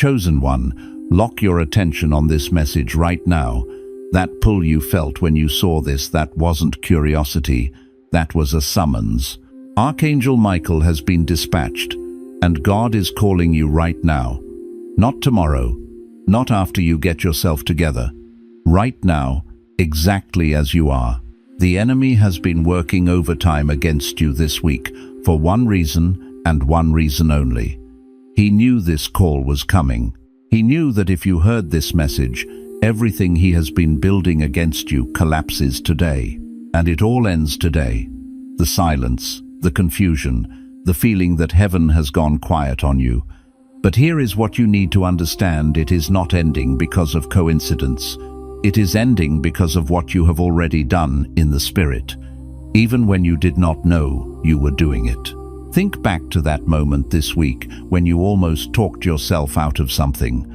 Chosen one, lock your attention on this message right now. That pull you felt when you saw this, that wasn't curiosity, that was a summons. Archangel Michael has been dispatched, and God is calling you right now. Not tomorrow, not after you get yourself together. Right now, exactly as you are. The enemy has been working overtime against you this week for one reason and one reason only. He knew this call was coming. He knew that if you heard this message, everything he has been building against you collapses today. And it all ends today. The silence, the confusion, the feeling that heaven has gone quiet on you. But here is what you need to understand: it is not ending because of coincidence. It is ending because of what you have already done in the Spirit, even when you did not know you were doing it. Think back to that moment this week when you almost talked yourself out of something.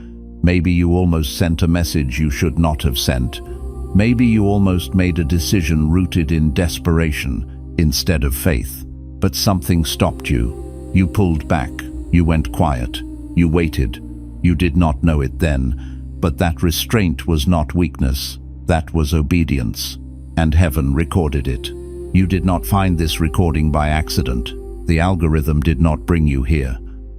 Maybe you almost sent a message you should not have sent. Maybe you almost made a decision rooted in desperation instead of faith. But something stopped you. You pulled back. You went quiet. You waited. You did not know it then. But that restraint was not weakness, that was obedience, and heaven recorded it. You did not find this recording by accident. The algorithm did not bring you here.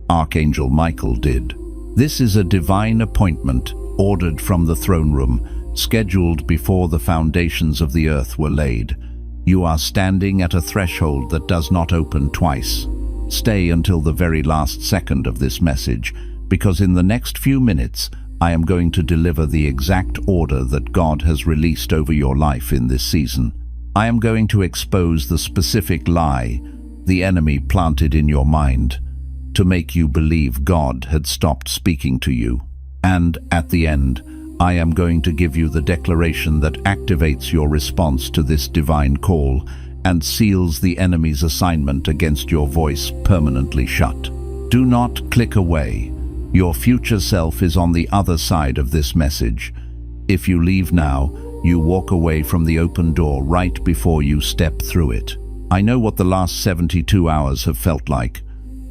Archangel Michael did. This is a divine appointment, ordered from the throne room, scheduled before the foundations of the earth were laid. You are standing at a threshold that does not open twice. Stay until the very last second of this message, because in the next few minutes, I am going to deliver the exact order that God has released over your life in this season. I am going to expose the specific lie the enemy planted in your mind to make you believe God had stopped speaking to you. And at the end, I am going to give you the declaration that activates your response to this divine call and seals the enemy's assignment against your voice permanently shut. Do not click away. Your future self is on the other side of this message. If you leave now, you walk away from the open door right before you step through it. I know what the last 72 hours have felt like.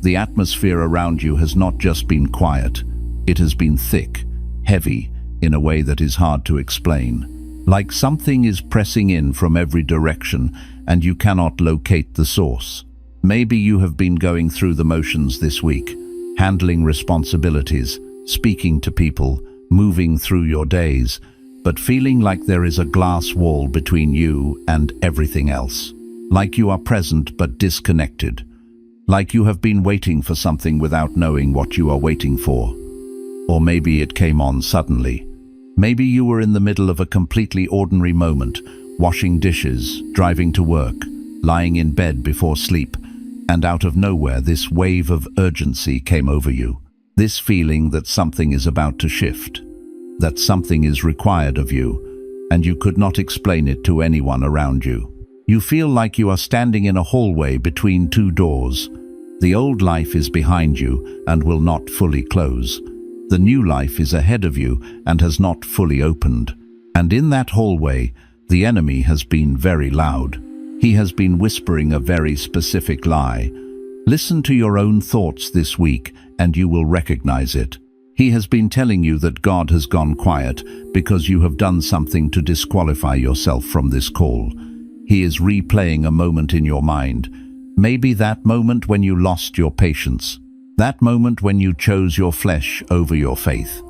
The atmosphere around you has not just been quiet. It has been thick, heavy, in a way that is hard to explain. Like something is pressing in from every direction and you cannot locate the source. Maybe you have been going through the motions this week, handling responsibilities, speaking to people, moving through your days, but feeling like there is a glass wall between you and everything else. Like you are present but disconnected. Like you have been waiting for something without knowing what you are waiting for. Or maybe it came on suddenly. Maybe you were in the middle of a completely ordinary moment, washing dishes, driving to work, lying in bed before sleep, and out of nowhere this wave of urgency came over you. This feeling that something is about to shift, that something is required of you, and you could not explain it to anyone around you. You feel like you are standing in a hallway between two doors. The old life is behind you and will not fully close. The new life is ahead of you and has not fully opened. And in that hallway, the enemy has been very loud. He has been whispering a very specific lie. Listen to your own thoughts this week and you will recognize it. He has been telling you that God has gone quiet because you have done something to disqualify yourself from this call. He is replaying a moment in your mind. Maybe that moment when you lost your patience. That moment when you chose your flesh over your faith.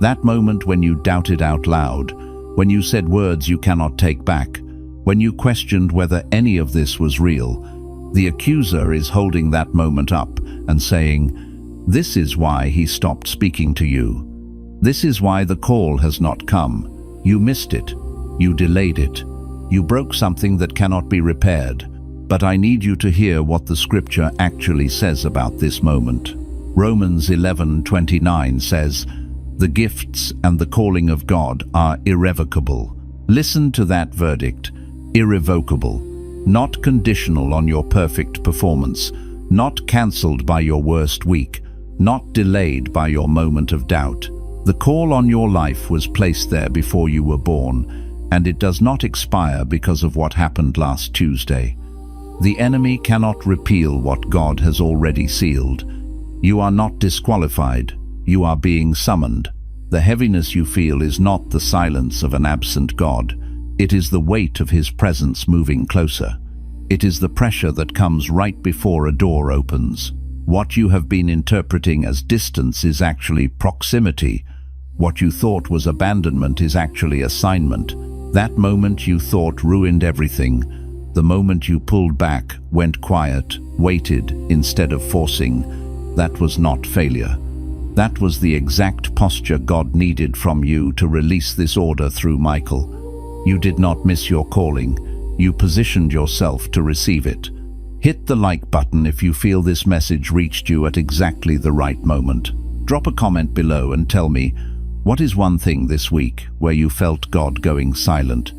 That moment when you doubted out loud. When you said words you cannot take back. When you questioned whether any of this was real. The accuser is holding that moment up and saying, "This is why he stopped speaking to you. This is why the call has not come. You missed it. You delayed it. You broke something that cannot be repaired. But I need you to hear what the scripture actually says about this moment." Romans 11:29 says, "The gifts and the calling of God are irrevocable." Listen to that verdict. Irrevocable. Not conditional on your perfect performance. Not cancelled by your worst week. Not delayed by your moment of doubt. The call on your life was placed there before you were born, and it does not expire because of what happened last Tuesday. The enemy cannot repeal what God has already sealed. You are not disqualified. You are being summoned. The heaviness you feel is not the silence of an absent God. It is the weight of His presence moving closer. It is the pressure that comes right before a door opens. What you have been interpreting as distance is actually proximity. What you thought was abandonment is actually assignment. That moment you thought ruined everything, the moment you pulled back, went quiet, waited instead of forcing, that was not failure. That was the exact posture God needed from you to release this order through Michael. You did not miss your calling. You positioned yourself to receive it. Hit the like button if you feel this message reached you at exactly the right moment. Drop a comment below and tell me, what is one thing this week where you felt God going silent,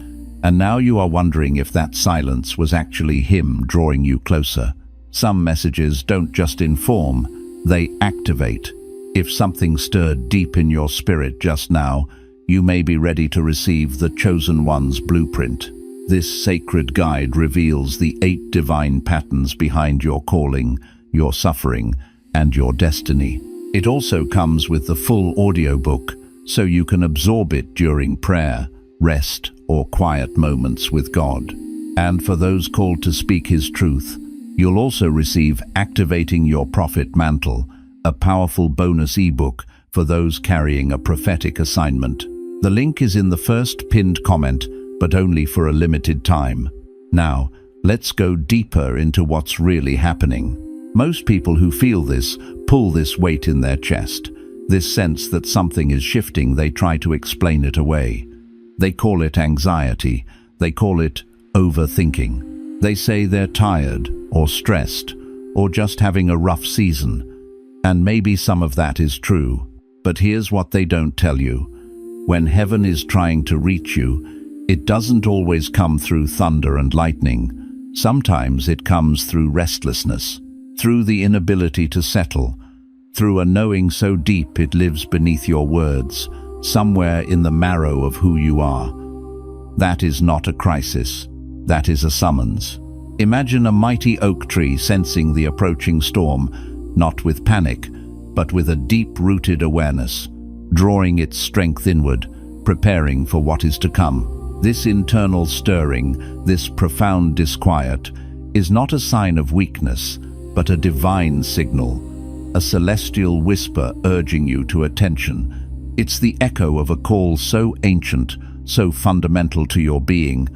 and now you are wondering if that silence was actually Him drawing you closer? Some messages don't just inform, they activate. If something stirred deep in your spirit just now, you may be ready to receive the Chosen One's blueprint. This sacred guide reveals the 8 divine patterns behind your calling, your suffering, and your destiny. It also comes with the full audiobook, so you can absorb it during prayer, rest, or quiet moments with God. And for those called to speak His truth, you'll also receive Activating Your Prophet Mantle, a powerful bonus ebook for those carrying a prophetic assignment. The link is in the first pinned comment, but only for a limited time. Now, let's go deeper into what's really happening. Most people who feel this pull this weight in their chest, this sense that something is shifting. They try to explain it away. They call it anxiety. They call it overthinking. They say they're tired or stressed or just having a rough season. And maybe some of that is true. But here's what they don't tell you. When heaven is trying to reach you, it doesn't always come through thunder and lightning. Sometimes it comes through restlessness, through the inability to settle, through a knowing so deep it lives beneath your words, somewhere in the marrow of who you are. That is not a crisis. That is a summons. Imagine a mighty oak tree sensing the approaching storm, not with panic, but with a deep-rooted awareness, drawing its strength inward, preparing for what is to come. This internal stirring, this profound disquiet, is not a sign of weakness, but a divine signal, a celestial whisper urging you to attention. It's the echo of a call so ancient, so fundamental to your being,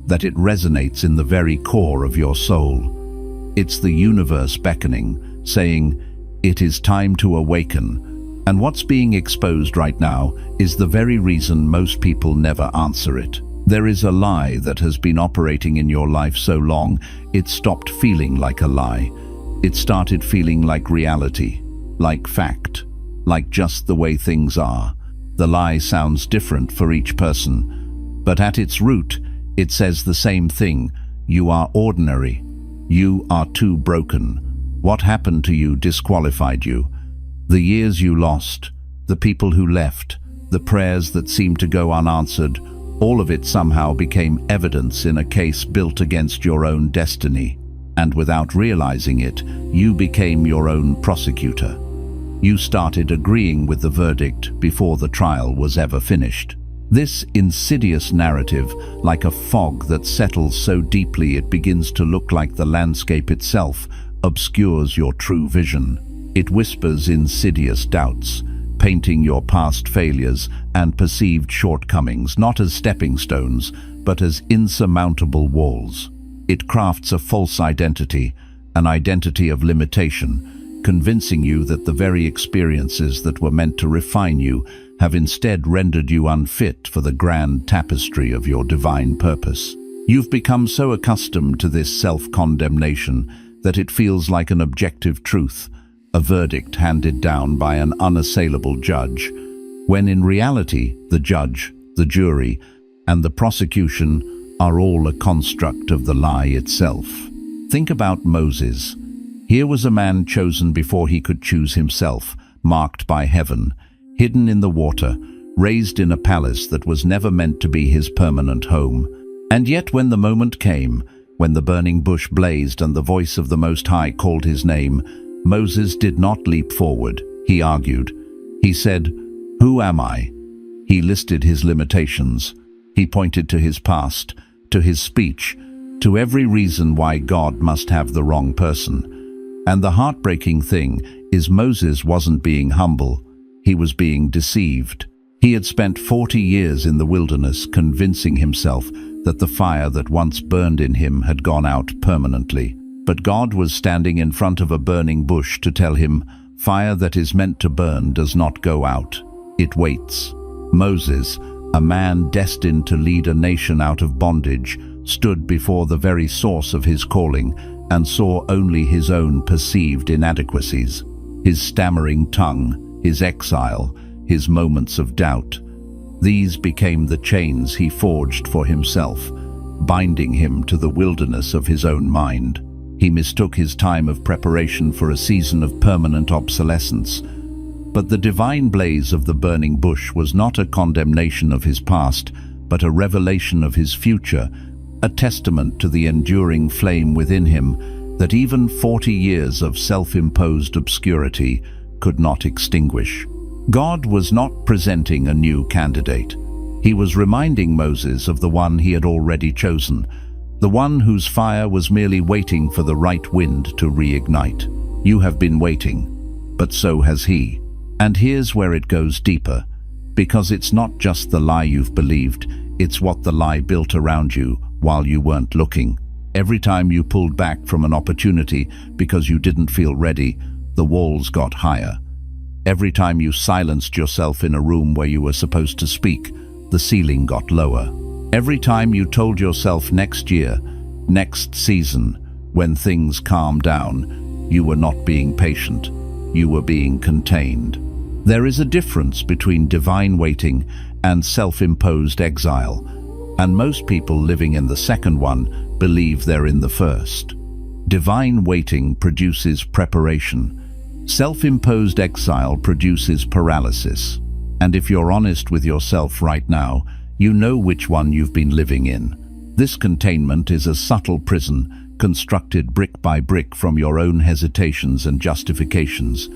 that it resonates in the very core of your soul. It's the universe beckoning, saying, it is time to awaken. And what's being exposed right now is the very reason most people never answer it. There is a lie that has been operating in your life so long, it stopped feeling like a lie. It started feeling like reality, like fact, like just the way things are. The lie sounds different for each person, but at its root, it says the same thing. You are ordinary. You are too broken. What happened to you disqualified you. The years you lost, the people who left, the prayers that seemed to go unanswered, all of it somehow became evidence in a case built against your own destiny. And without realizing it, you became your own prosecutor. You started agreeing with the verdict before the trial was ever finished. This insidious narrative, like a fog that settles so deeply it begins to look like the landscape itself, obscures your true vision. It whispers insidious doubts, painting your past failures and perceived shortcomings not as stepping stones, but as insurmountable walls. It crafts a false identity, an identity of limitation, convincing you that the very experiences that were meant to refine you have instead rendered you unfit for the grand tapestry of your divine purpose. You've become so accustomed to this self-condemnation that it feels like an objective truth, a verdict handed down by an unassailable judge, when in reality the judge, the jury, and the prosecution are all a construct of the lie itself. Think about Moses. Here was a man chosen before he could choose himself, marked by heaven, hidden in the water, raised in a palace that was never meant to be his permanent home. And yet when the moment came, when the burning bush blazed and the voice of the Most High called his name, Moses did not leap forward, he argued. He said, "Who am I?" He listed his limitations. He pointed to his past, to his speech, to every reason why God must have the wrong person. And the heartbreaking thing is Moses wasn't being humble, he was being deceived. He had spent 40 years in the wilderness convincing himself that the fire that once burned in him had gone out permanently. But God was standing in front of a burning bush to tell him, fire that is meant to burn does not go out, it waits. Moses, a man destined to lead a nation out of bondage, stood before the very source of his calling and saw only his own perceived inadequacies. His stammering tongue, his exile, his moments of doubt. These became the chains he forged for himself, binding him to the wilderness of his own mind. He mistook his time of preparation for a season of permanent obsolescence. But the divine blaze of the burning bush was not a condemnation of his past, but a revelation of his future, a testament to the enduring flame within him that even 40 years of self-imposed obscurity could not extinguish. God was not presenting a new candidate. He was reminding Moses of the one he had already chosen, the one whose fire was merely waiting for the right wind to reignite. You have been waiting, but so has he. And here's where it goes deeper, because it's not just the lie you've believed, it's what the lie built around you while you weren't looking. Every time you pulled back from an opportunity because you didn't feel ready, the walls got higher. Every time you silenced yourself in a room where you were supposed to speak, the ceiling got lower. Every time you told yourself next year, next season, when things calmed down, you were not being patient, you were being contained. There is a difference between divine waiting and self-imposed exile, and most people living in the second one believe they're in the first. Divine waiting produces preparation. Self-imposed exile produces paralysis. And if you're honest with yourself right now, you know which one you've been living in. This containment is a subtle prison, constructed brick by brick from your own hesitations and justifications.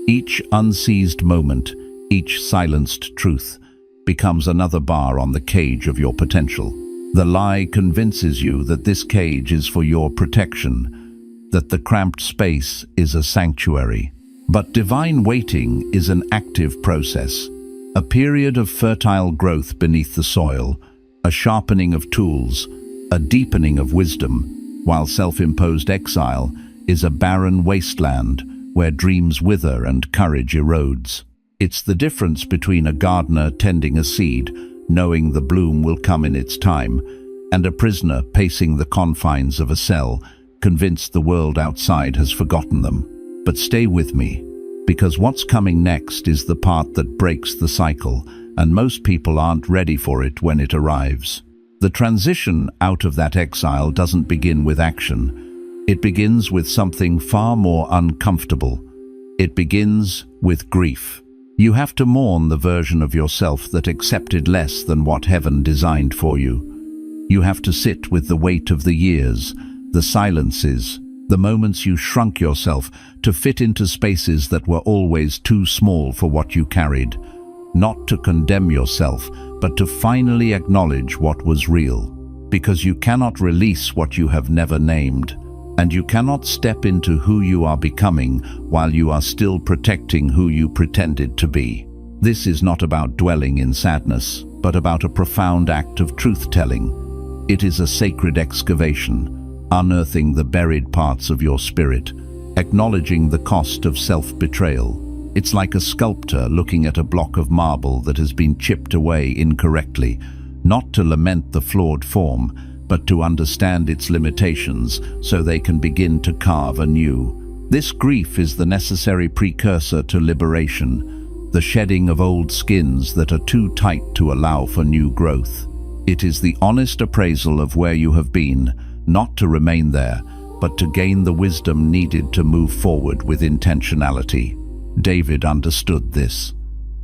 Each unseized moment, each silenced truth, becomes another bar on the cage of your potential. The lie convinces you that this cage is for your protection, that the cramped space is a sanctuary. But divine waiting is an active process, a period of fertile growth beneath the soil, a sharpening of tools, a deepening of wisdom, while self-imposed exile is a barren wasteland where dreams wither and courage erodes. It's the difference between a gardener tending a seed, knowing the bloom will come in its time, and a prisoner pacing the confines of a cell, convinced the world outside has forgotten them. But stay with me, because what's coming next is the part that breaks the cycle, and most people aren't ready for it when it arrives. The transition out of that exile doesn't begin with action. It begins with something far more uncomfortable. It begins with grief. You have to mourn the version of yourself that accepted less than what heaven designed for you. You have to sit with the weight of the years, the silences, the moments you shrunk yourself to fit into spaces that were always too small for what you carried. Not to condemn yourself, but to finally acknowledge what was real. Because you cannot release what you have never named, and you cannot step into who you are becoming while you are still protecting who you pretended to be. This is not about dwelling in sadness, but about a profound act of truth-telling. It is a sacred excavation, unearthing the buried parts of your spirit, acknowledging the cost of self-betrayal. It's like a sculptor looking at a block of marble that has been chipped away incorrectly, not to lament the flawed form, but to understand its limitations so they can begin to carve anew. This grief is the necessary precursor to liberation, the shedding of old skins that are too tight to allow for new growth. It is the honest appraisal of where you have been, not to remain there, but to gain the wisdom needed to move forward with intentionality. David understood this.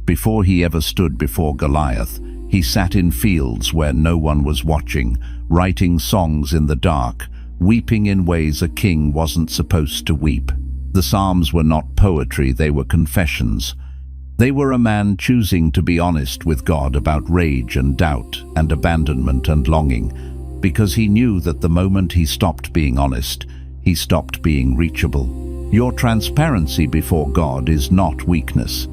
Before he ever stood before Goliath, he sat in fields where no one was watching, writing songs in the dark, weeping in ways a king wasn't supposed to weep. The Psalms were not poetry, they were confessions. They were a man choosing to be honest with God about rage and doubt and abandonment and longing, because he knew that the moment he stopped being honest, he stopped being reachable. Your transparency before God is not weakness.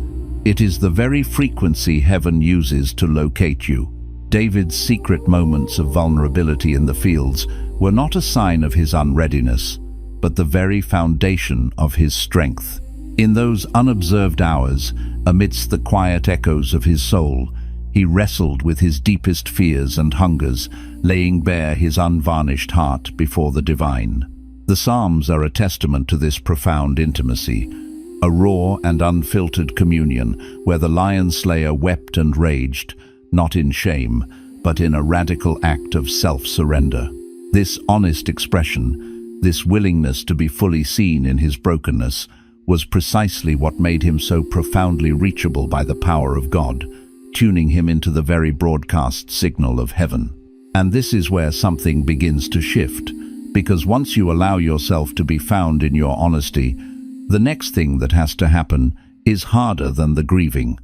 It is the very frequency heaven uses to locate you. David's secret moments of vulnerability in the fields were not a sign of his unreadiness, but the very foundation of his strength. In those unobserved hours, amidst the quiet echoes of his soul, he wrestled with his deepest fears and hungers, laying bare his unvarnished heart before the divine. The Psalms are a testament to this profound intimacy, a raw and unfiltered communion where the lion slayer wept and raged, not in shame, but in a radical act of self-surrender. This honest expression, this willingness to be fully seen in his brokenness, was precisely what made him so profoundly reachable by the power of God, tuning him into the very broadcast signal of heaven. And this is where something begins to shift, because once you allow yourself to be found in your honesty, the next thing that has to happen is harder than the grieving.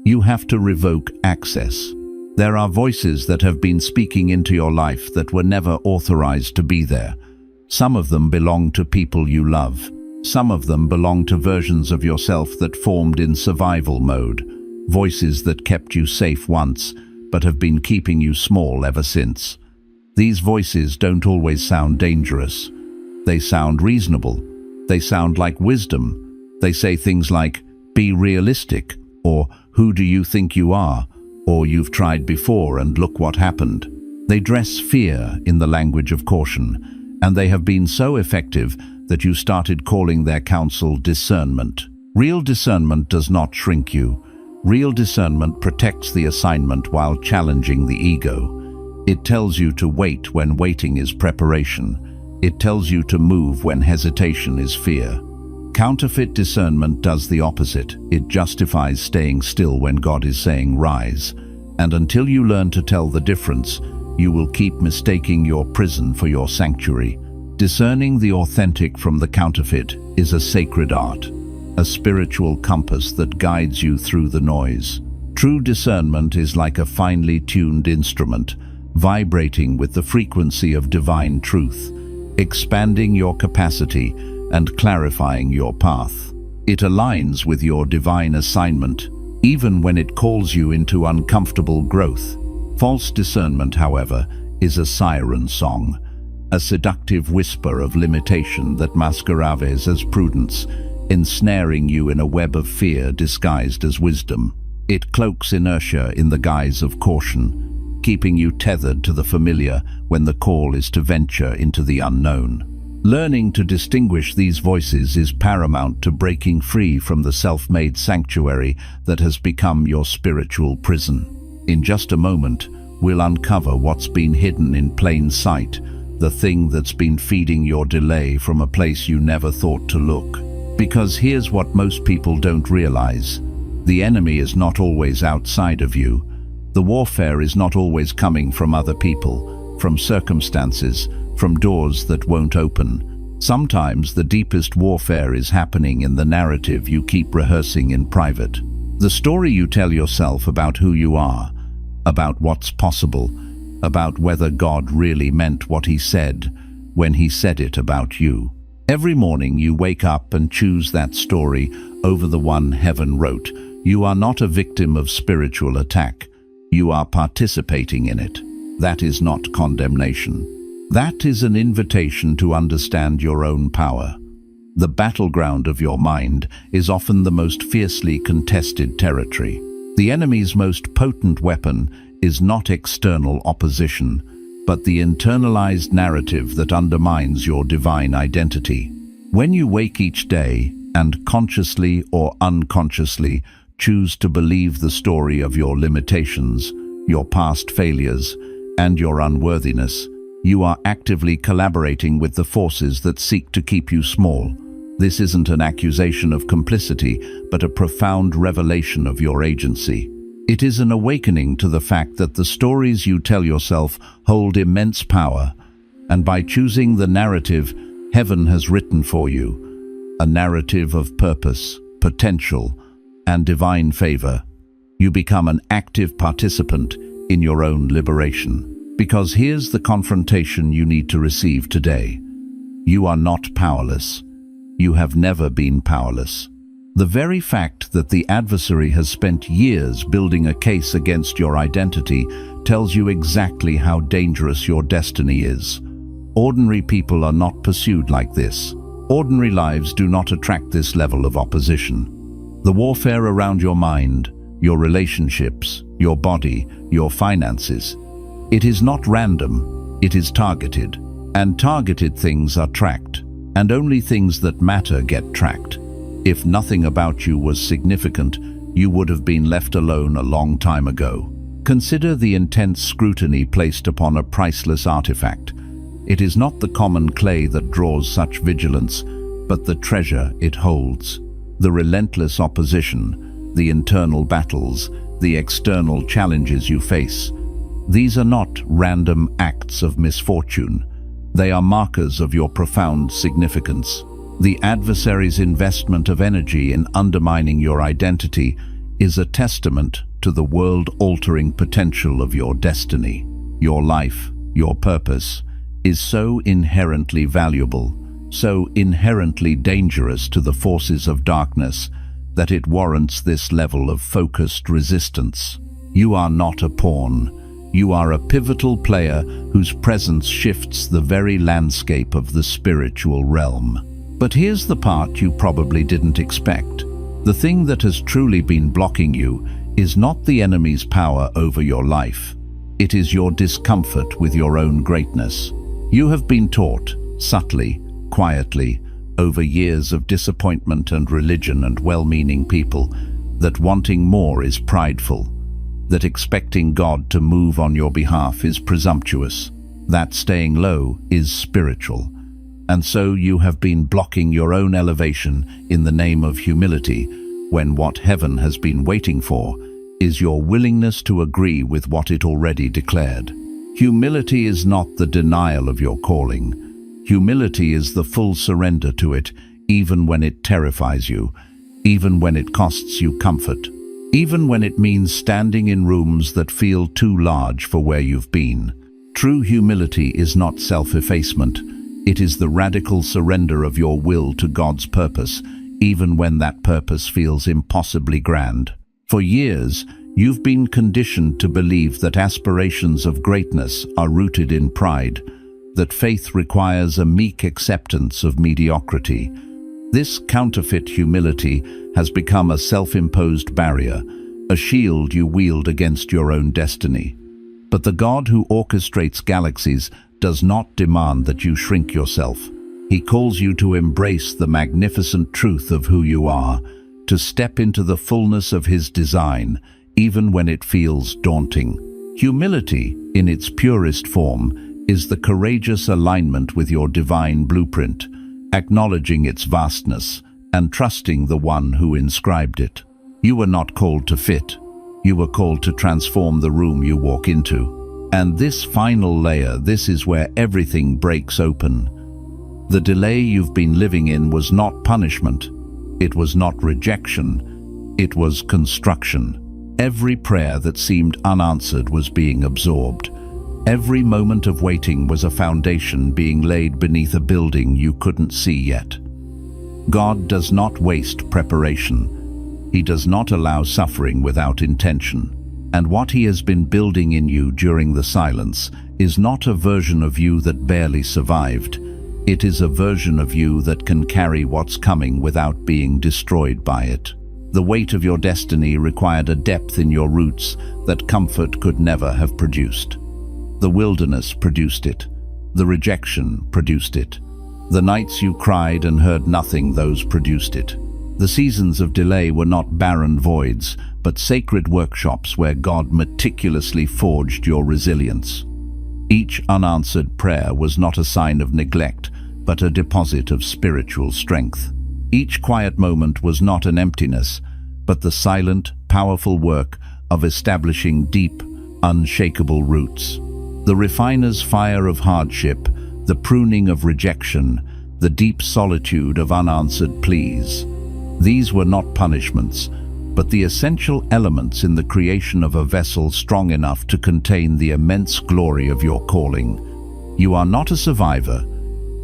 You have to revoke access. There are voices that have been speaking into your life that were never authorized to be there. Some of them belong to people you love. Some of them belong to versions of yourself that formed in survival mode. Voices that kept you safe once, but have been keeping you small ever since. These voices don't always sound dangerous. They sound reasonable. They sound like wisdom. They say things like, "Be realistic," or "Who do you think you are?" or "You've tried before and look what happened." They dress fear in the language of caution, and they have been so effective that you started calling their counsel discernment. Real discernment does not shrink you. Real discernment protects the assignment while challenging the ego. It tells you to wait when waiting is preparation. It tells you to move when hesitation is fear. Counterfeit discernment does the opposite. It justifies staying still when God is saying rise. And until you learn to tell the difference, you will keep mistaking your prison for your sanctuary. Discerning the authentic from the counterfeit is a sacred art, a spiritual compass that guides you through the noise. True discernment is like a finely tuned instrument, vibrating with the frequency of divine truth, expanding your capacity and clarifying your path. It aligns with your divine assignment, even when it calls you into uncomfortable growth. False discernment, however, is a siren song, a seductive whisper of limitation that masquerades as prudence, ensnaring you in a web of fear disguised as wisdom. It cloaks inertia in the guise of caution, keeping you tethered to the familiar when the call is to venture into the unknown. Learning to distinguish these voices is paramount to breaking free from the self-made sanctuary that has become your spiritual prison. In just a moment, we'll uncover what's been hidden in plain sight, the thing that's been feeding your delay from a place you never thought to look. Because here's what most people don't realize. The enemy is not always outside of you. The warfare is not always coming from other people, from circumstances, from doors that won't open. Sometimes the deepest warfare is happening in the narrative you keep rehearsing in private. The story you tell yourself about who you are, about what's possible, about whether God really meant what he said when he said it about you. Every morning you wake up and choose that story over the one heaven wrote. You are not a victim of spiritual attack. You are participating in it. That is not condemnation. That is an invitation to understand your own power. The battleground of your mind is often the most fiercely contested territory. The enemy's most potent weapon is not external opposition, but the internalized narrative that undermines your divine identity. When you wake each day and consciously or unconsciously choose to believe the story of your limitations, your past failures, and your unworthiness, you are actively collaborating with the forces that seek to keep you small. This isn't an accusation of complicity, but a profound revelation of your agency. It is an awakening to the fact that the stories you tell yourself hold immense power, and by choosing the narrative heaven has written for you, a narrative of purpose, potential, and divine favor. You become an active participant in your own liberation. Because here's the confrontation you need to receive today. You are not powerless. You have never been powerless. The very fact that the adversary has spent years building a case against your identity tells you exactly how dangerous your destiny is. Ordinary people are not pursued like this. Ordinary lives do not attract this level of opposition. The warfare around your mind, your relationships, your body, your finances, it is not random, it is targeted. And targeted things are tracked, and only things that matter get tracked. If nothing about you was significant, you would have been left alone a long time ago. Consider the intense scrutiny placed upon a priceless artifact. It is not the common clay that draws such vigilance, but the treasure it holds. The relentless opposition, the internal battles, the external challenges you face. These are not random acts of misfortune. They are markers of your profound significance. The adversary's investment of energy in undermining your identity is a testament to the world-altering potential of your destiny. Your life, your purpose, is so inherently valuable, so inherently dangerous to the forces of darkness, that it warrants this level of focused resistance. You are not a pawn. You are a pivotal player whose presence shifts the very landscape of the spiritual realm. But here's the part you probably didn't expect. The thing that has truly been blocking you is not the enemy's power over your life. It is your discomfort with your own greatness. You have been taught, subtly, quietly, over years of disappointment and religion and well-meaning people, that wanting more is prideful, that expecting God to move on your behalf is presumptuous, that staying low is spiritual. And so you have been blocking your own elevation in the name of humility, when what heaven has been waiting for is your willingness to agree with what it already declared. Humility is not the denial of your calling. Humility is the full surrender to it, even when it terrifies you, even when it costs you comfort, even when it means standing in rooms that feel too large for where you've been. True humility is not self-effacement. It is the radical surrender of your will to God's purpose, even when that purpose feels impossibly grand. For years, you've been conditioned to believe that aspirations of greatness are rooted in pride, that faith requires a meek acceptance of mediocrity. This counterfeit humility has become a self-imposed barrier, a shield you wield against your own destiny. But the God who orchestrates galaxies does not demand that you shrink yourself. He calls you to embrace the magnificent truth of who you are, to step into the fullness of His design, even when it feels daunting. Humility, in its purest form, is the courageous alignment with your divine blueprint, acknowledging its vastness and trusting the one who inscribed it. You were not called to fit. You were called to transform the room you walk into. And this final layer, this is where everything breaks open. The delay you've been living in was not punishment. It was not rejection. It was construction. Every prayer that seemed unanswered was being absorbed. Every moment of waiting was a foundation being laid beneath a building you couldn't see yet. God does not waste preparation. He does not allow suffering without intention. And what He has been building in you during the silence is not a version of you that barely survived. It is a version of you that can carry what's coming without being destroyed by it. The weight of your destiny required a depth in your roots that comfort could never have produced. The wilderness produced it. The rejection produced it. The nights you cried and heard nothing, those produced it. The seasons of delay were not barren voids, but sacred workshops where God meticulously forged your resilience. Each unanswered prayer was not a sign of neglect, but a deposit of spiritual strength. Each quiet moment was not an emptiness, but the silent, powerful work of establishing deep, unshakable roots. The refiner's fire of hardship, the pruning of rejection, the deep solitude of unanswered pleas. These were not punishments, but the essential elements in the creation of a vessel strong enough to contain the immense glory of your calling. You are not a survivor.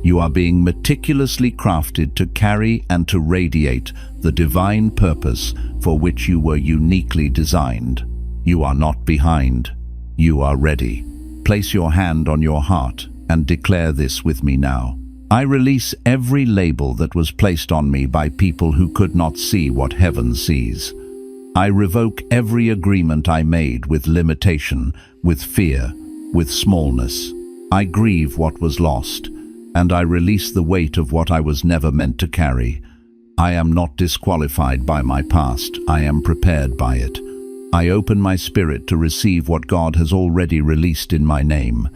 You are being meticulously crafted to carry and to radiate the divine purpose for which you were uniquely designed. You are not behind. You are ready. Place your hand on your heart and declare this with me now. I release every label that was placed on me by people who could not see what heaven sees. I revoke every agreement I made with limitation, with fear, with smallness. I grieve what was lost, and I release the weight of what I was never meant to carry. I am not disqualified by my past. I am prepared by it. I open my spirit to receive what God has already released in my name.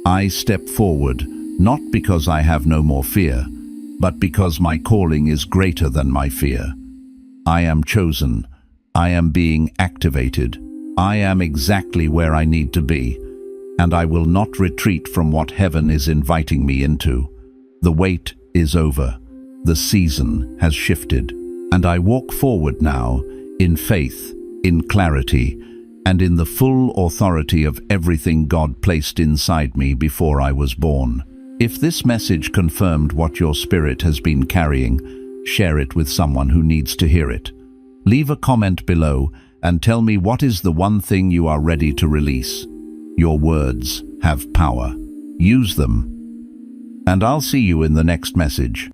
I step forward, not because I have no more fear, but because my calling is greater than my fear. I am chosen. I am being activated. I am exactly where I need to be, and I will not retreat from what heaven is inviting me into. The wait is over. The season has shifted, and I walk forward now in faith, in clarity, and in the full authority of everything God placed inside me before I was born. If this message confirmed what your spirit has been carrying, share it with someone who needs to hear it. Leave a comment below and tell me what is the one thing you are ready to release. Your words have power. Use them. And I'll see you in the next message.